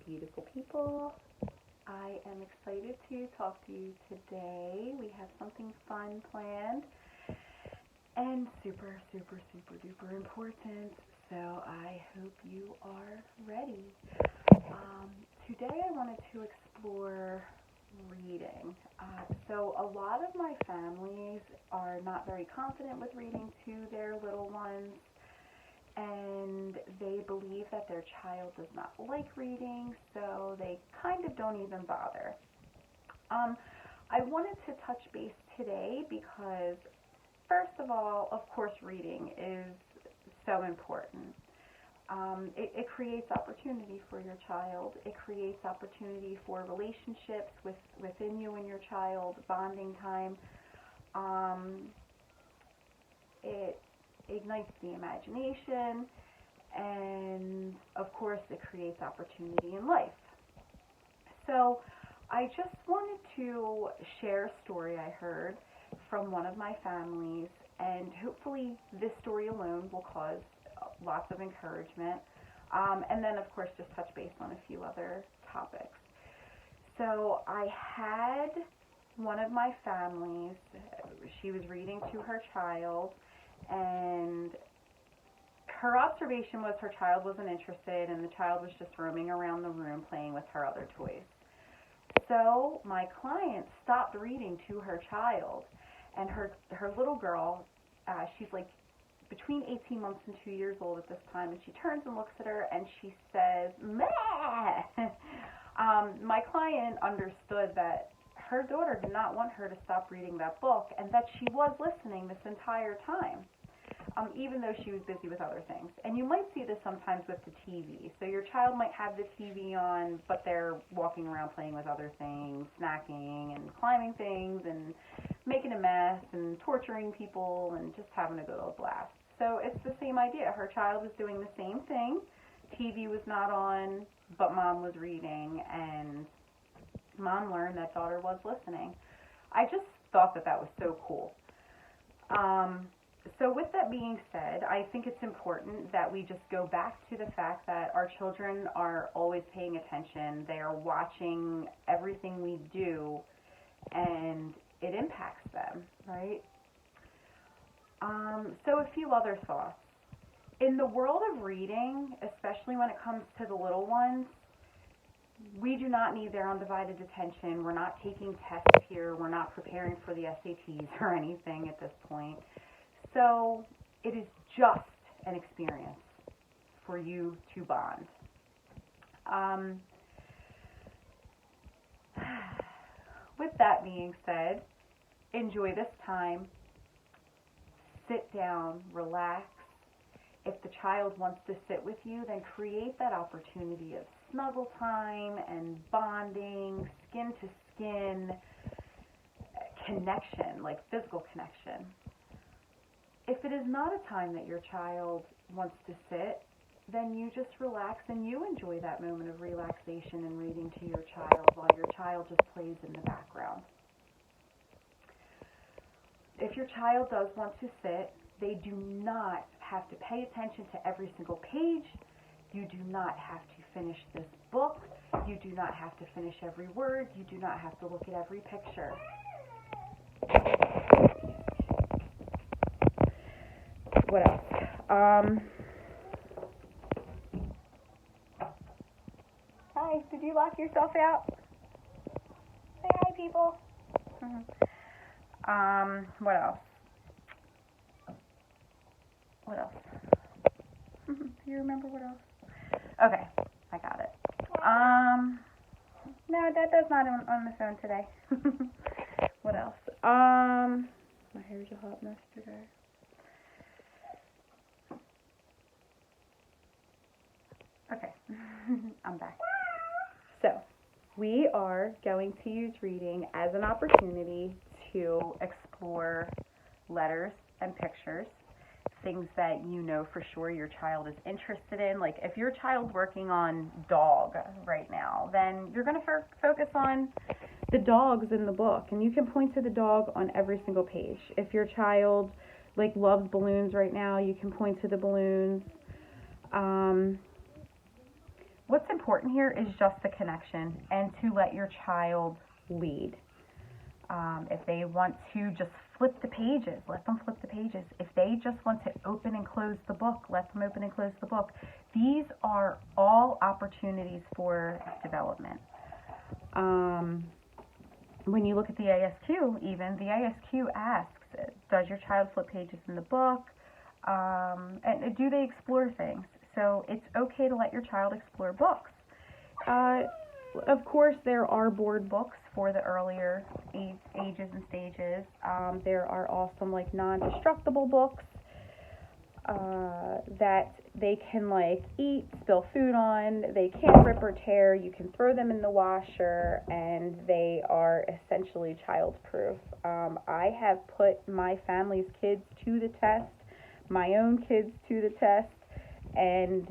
beautiful people. I am excited to talk to you today. We have something fun planned and super, super, super duper important. So I hope you are ready. Today I wanted to explore reading. So a lot of my families are not very confident with reading to their little ones, and they believe that their child does not like reading, so they kind of don't even bother. I wanted to touch base today because, first of all, of course, reading is so important. It creates opportunity for your child. It creates opportunity for relationships within you and your child, bonding time. It ignites the imagination, and of course it creates opportunity in life. So I just wanted to share a story I heard from one of my families, and hopefully this story alone will cause lots of encouragement, and then of course just touch base on a few other topics. So I had one of my families, she was reading to her child, and her observation was her child wasn't interested and the child was just roaming around the room playing with her other toys. So my client stopped reading to her child, and her little girl, she's like between 18 months and 2 years old at this time, and she turns and looks at her and she says, "Meh." My client understood that her daughter did not want her to stop reading that book, and that she was listening this entire time, even though she was busy with other things. And you might see this sometimes with the TV. So your child might have the TV on, but they're walking around playing with other things, snacking and climbing things and making a mess and torturing people and just having a good old blast. So it's the same idea. Her child was doing the same thing. TV was not on, but mom was reading, and mom learned that daughter was listening. I just thought that was so cool. So with that being said, I think it's important that we just go back to the fact that our children are always paying attention. They are watching everything we do, and it impacts them, right? So a few other thoughts. In the world of reading, especially when it comes to the little ones, we do not need their undivided attention. We're not taking tests here. We're not preparing for the SATs or anything at this point. So it is just an experience for you to bond. With that being said, enjoy this time. Sit down, relax. If the child wants to sit with you, then create that opportunity of snuggle time and bonding, skin to skin connection, like physical connection. If it is not a time that your child wants to sit, then you just relax and you enjoy that moment of relaxation and reading to your child while your child just plays in the background. If your child does want to sit, they do not have to pay attention to every single page. You do not have to finish this book. You do not have to finish every word. You do not have to look at every picture. What else? Hi, did you lock yourself out? Say hi, people. What else? What else? Do you remember what else? Okay, I got it. No, Dad does not on the phone today. What else? My hair's a hot mess today. Okay, I'm back. So, we are going to use reading as an opportunity to explore letters and pictures, things that you know for sure your child is interested in. Like if your child's working on dog right now, then you're going to focus on the dogs in the book, and you can point to the dog on every single page. If your child loves balloons right now, you can point to the balloons. what's important here is just the connection and to let your child lead. If they want to just flip the pages, let them flip the pages. If they just want to open and close the book, let them open and close the book. These are all opportunities for development. When you look at the ASQ, even, the ASQ asks, does your child flip pages in the book? And do they explore things? So it's okay to let your child explore books. Of course, there are board books for the earlier ages and stages. There are also like non-destructible books that they can like eat, spill food on. They can't rip or tear. You can throw them in the washer, and they are essentially child-proof. I have put my family's kids to the test, my own kids to the test, and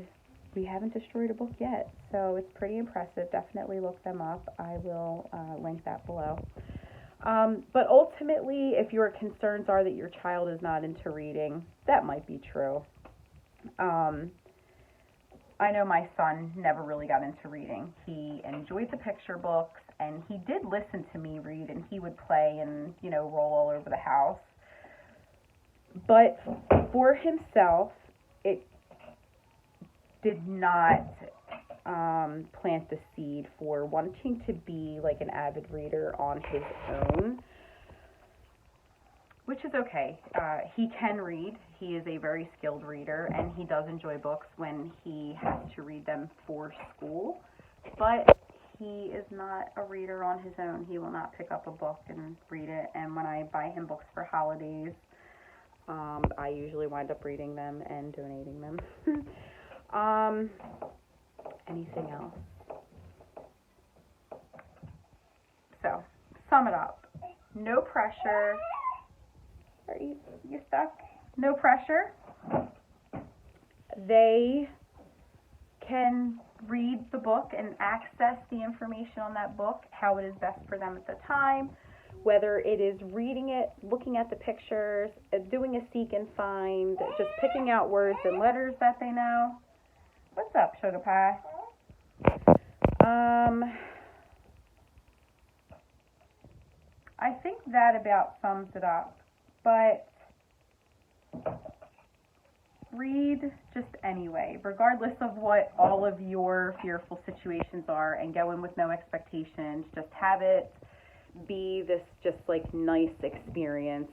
we haven't destroyed a book yet, so it's pretty impressive. Definitely look them up. I will link that below. But ultimately, if your concerns are that your child is not into reading, that might be true. I know my son never really got into reading. He enjoyed the picture books, and he did listen to me read, and he would play and, roll all over the house. But for himself, it did not plant the seed for wanting to be like an avid reader on his own, which is okay. He can read. He is a very skilled reader, and he does enjoy books when he has to read them for school, but he is not a reader on his own. He will not pick up a book and read it, and when I buy him books for holidays, I usually wind up reading them and donating them. Anything else? So, sum it up. No pressure. Are you stuck? No pressure. They can read the book and access the information on that book how it is best for them at the time, whether it is reading it, looking at the pictures, doing a seek and find, just picking out words and letters that they know. What's up, Sugar Pie? I think that about sums it up, but read just anyway, regardless of what all of your fearful situations are, and go in with no expectations. Just have it be this just like nice experience.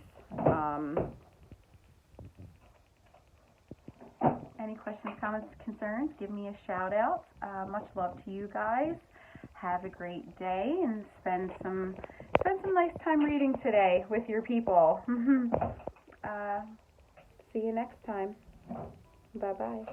Any questions, comments, concerns, give me a shout out. Much love to you guys. Have a great day and spend some nice time reading today with your people. See you next time. Bye-bye.